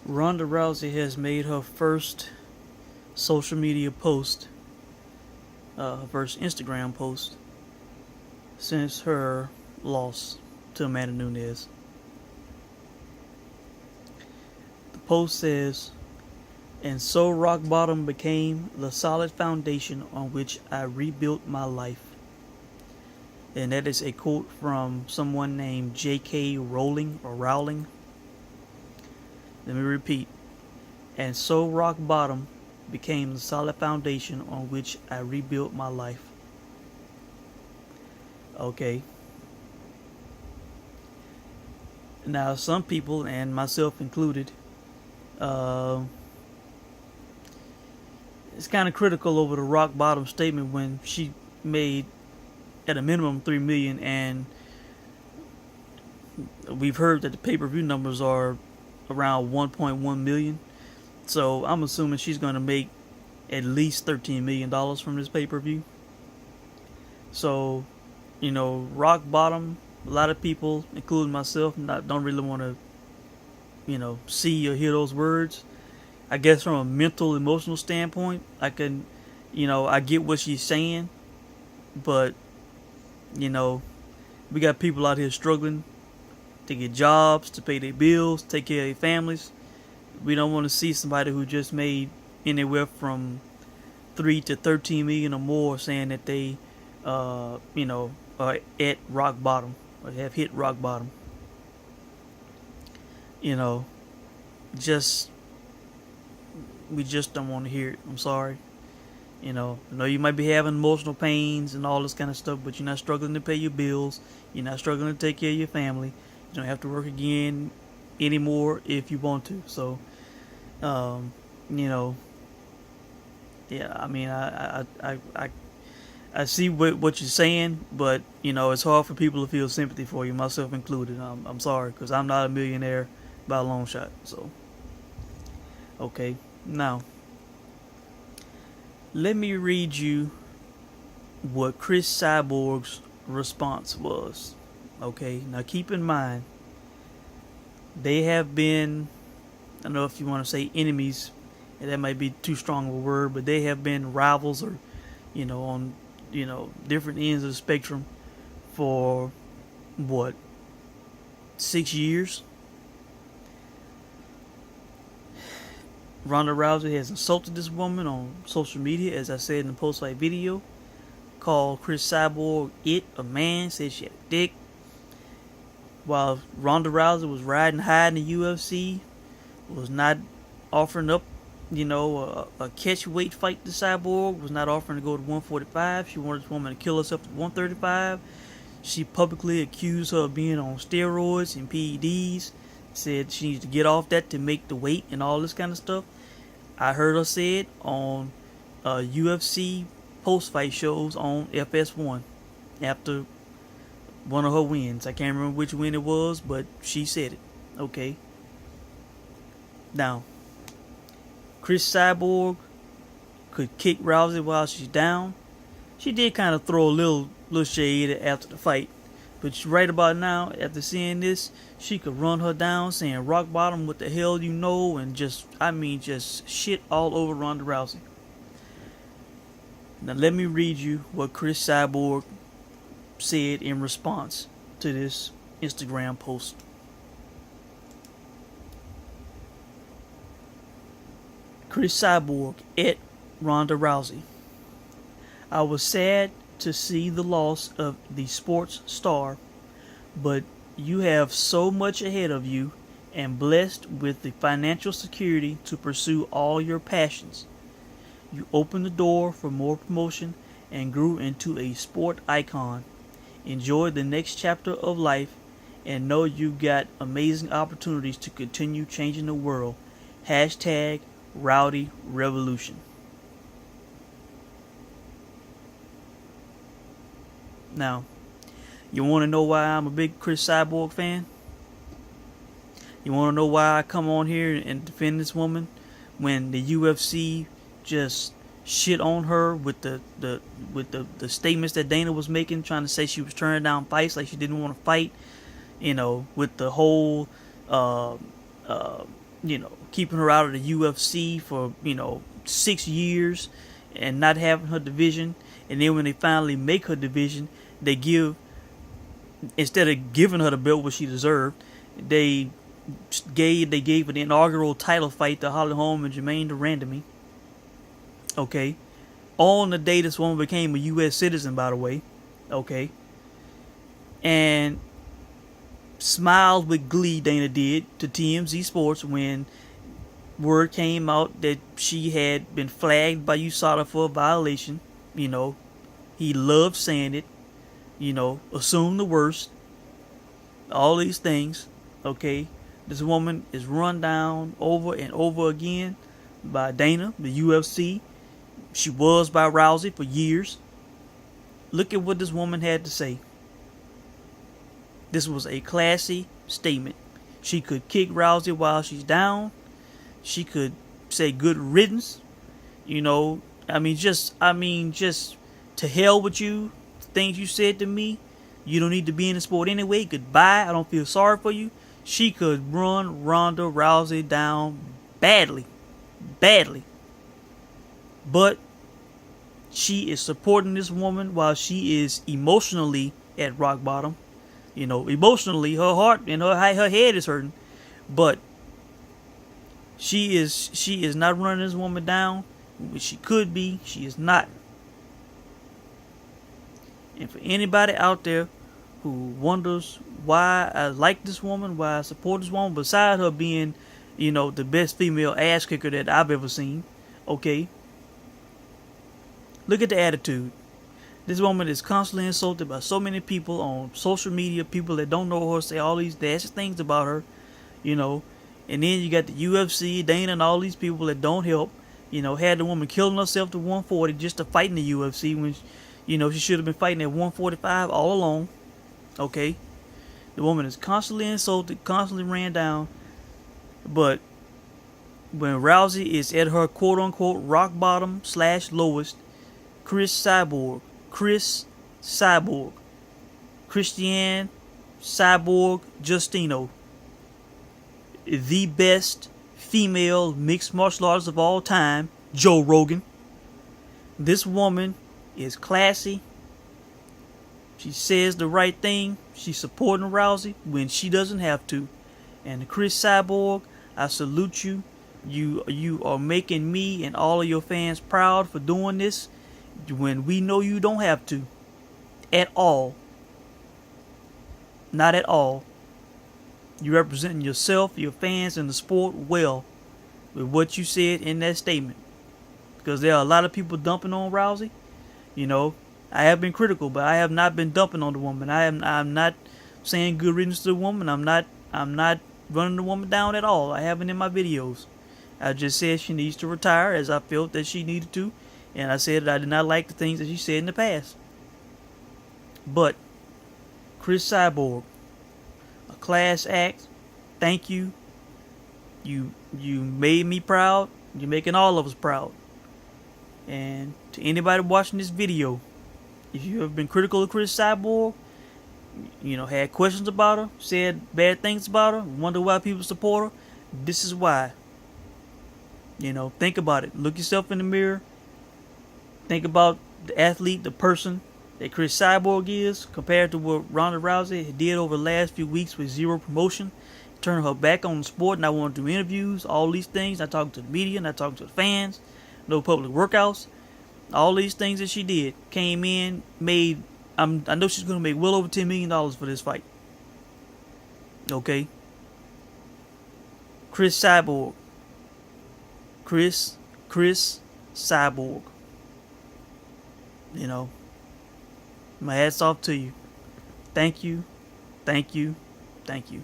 Ronda Rousey has made her first social media post, her first Instagram post since her loss to Amanda Nunes. The post says, "And so rock bottom became the solid foundation on which I rebuilt my life." And that is a quote from someone named J.K. Rowling or Rowling. Let me repeat. "And so rock bottom became the solid foundation on which I rebuilt my life." Okay. Now, some people, and myself included, it's kind of critical over the rock bottom statement when she made at a minimum 3 million, and we've heard that the pay-per-view numbers are around 1.1 million. So I'm assuming she's going to make at least $13 million from this pay-per-view. So, rock bottom, a lot of people, including myself, don't really want to, see or hear those words. I guess from a mental, emotional standpoint, I can, I get what she's saying, but, we got people out here struggling to get jobs, to pay their bills, take care of their families. We don't want to see somebody who just made anywhere from 3 to 13 million or more saying that they, are at rock bottom or have hit rock bottom. Just we just don't want to hear it. I'm sorry. I know you might be having emotional pains and all this kind of stuff, but you're not struggling to pay your bills. You're not struggling to take care of your family. You don't have to work again anymore if you want to. So, yeah. I mean, I see what you're saying, but it's hard for people to feel sympathy for you, myself included. I'm sorry, because I'm not a millionaire by a long shot. So, okay, now let me read you what Cris Cyborg's response was. Okay, now keep in mind, they have been, I don't know if you want to say enemies, and that might be too strong of a word, but they have been rivals or, on, different ends of the spectrum for, 6 years? Ronda Rousey has insulted this woman on social media, as I said in the post-fight video. Called Cris Cyborg a man, said she had a dick. While Ronda Rousey was riding high in the UFC, was not offering up, a catch weight fight to Cyborg, was not offering to go to 145. She wanted this woman to kill herself at 135. She publicly accused her of being on steroids and PEDs. Said she needs to get off that to make the weight and all this kind of stuff. I heard her say it on UFC post-fight shows on FS1 after one of her wins. I can't remember which win it was, but she said it. Okay. Now, Cris Cyborg could kick Rousey while she's down. She did kind of throw a little shade after the fight. But right about now, after seeing this, she could run her down saying rock bottom, what the hell and just shit all over Ronda Rousey. Now let me read you what Cris Cyborg said in response to this Instagram post. Cris Cyborg at Ronda Rousey. "I was sad to see the loss of the sports star, but you have so much ahead of you and blessed with the financial security to pursue all your passions. You opened the door for more promotion and grew into a sport icon. Enjoy the next chapter of life and know you got amazing opportunities to continue changing the world. Hashtag Rowdy Revolution." Now, you want to know why I'm a big Cris Cyborg fan? You want to know why I come on here and defend this woman when the UFC just shit on her with the statements that Dana was making, trying to say she was turning down fights like she didn't want to fight, with the whole keeping her out of the UFC for 6 years and not having her division. And then when they finally make her division, they instead of giving her the belt what she deserved, they gave an inaugural title fight to Holly Holm and Jermaine Durandamy. Okay. On the day this woman became a U.S. citizen, by the way. Okay. And smiled with glee, Dana did, to TMZ Sports when word came out that she had been flagged by USADA for a violation. He loved saying it. Assume the worst. All these things. Okay. This woman is run down over and over again by Dana, the UFC. She was by Rousey for years. Look at what this woman had to say. This was a classy statement. She could kick Rousey while she's down. She could say good riddance. Just to hell with you. Things you said to me. You don't need to be in the sport anyway. Goodbye. I don't feel sorry for you. She could run Ronda Rousey down badly. Badly. But she is supporting this woman while she is emotionally at rock bottom. Emotionally, her heart and her head is hurting. But she is not running this woman down, which she could be. She is not. And for anybody out there who wonders why I like this woman, why I support this woman, besides her being, the best female ass kicker that I've ever seen, okay? Look at the attitude. This woman is constantly insulted by so many people on social media, people that don't know her, say all these nasty things about her, And then you got the UFC, Dana, and all these people that don't help. Had the woman killing herself to 140 just to fight in the UFC when, she should have been fighting at 145 all along. Okay? The woman is constantly insulted, constantly ran down. But when Rousey is at her quote-unquote rock bottom / lowest, Cris Cyborg, Christiane Cyborg Justino, the best female mixed martial artist of all time, Joe Rogan. This woman is classy. She says the right thing. She's supporting Rousey when she doesn't have to. And Cris Cyborg, I salute you. You are making me and all of your fans proud for doing this when we know you don't have to. At all. Not at all. You're representing yourself, your fans, and the sport well with what you said in that statement. Because there are a lot of people dumping on Rousey. I have been critical, but I have not been dumping on the woman. I'm not saying good riddance to the woman. I'm not running the woman down at all. I haven't in my videos. I just said she needs to retire as I felt that she needed to. And I said that I did not like the things that she said in the past. But Cris Cyborg, a class act. Thank you. You made me proud. You're making all of us proud. And to anybody watching this video, if you have been critical of Cris Cyborg, had questions about her, said bad things about her, wonder why people support her, this is why. Think about it. Look yourself in the mirror. Think about the athlete, the person that Cris Cyborg is compared to what Ronda Rousey did over the last few weeks with zero promotion. Turn her back on the sport, not want to do interviews, all these things. Not talking to the media, not talking to the fans, no public workouts. All these things that she did came in, made. I know she's going to make well over $10 million for this fight. Okay. Cris Cyborg. Cris Cyborg. My hat's off to you. Thank you. Thank you. Thank you.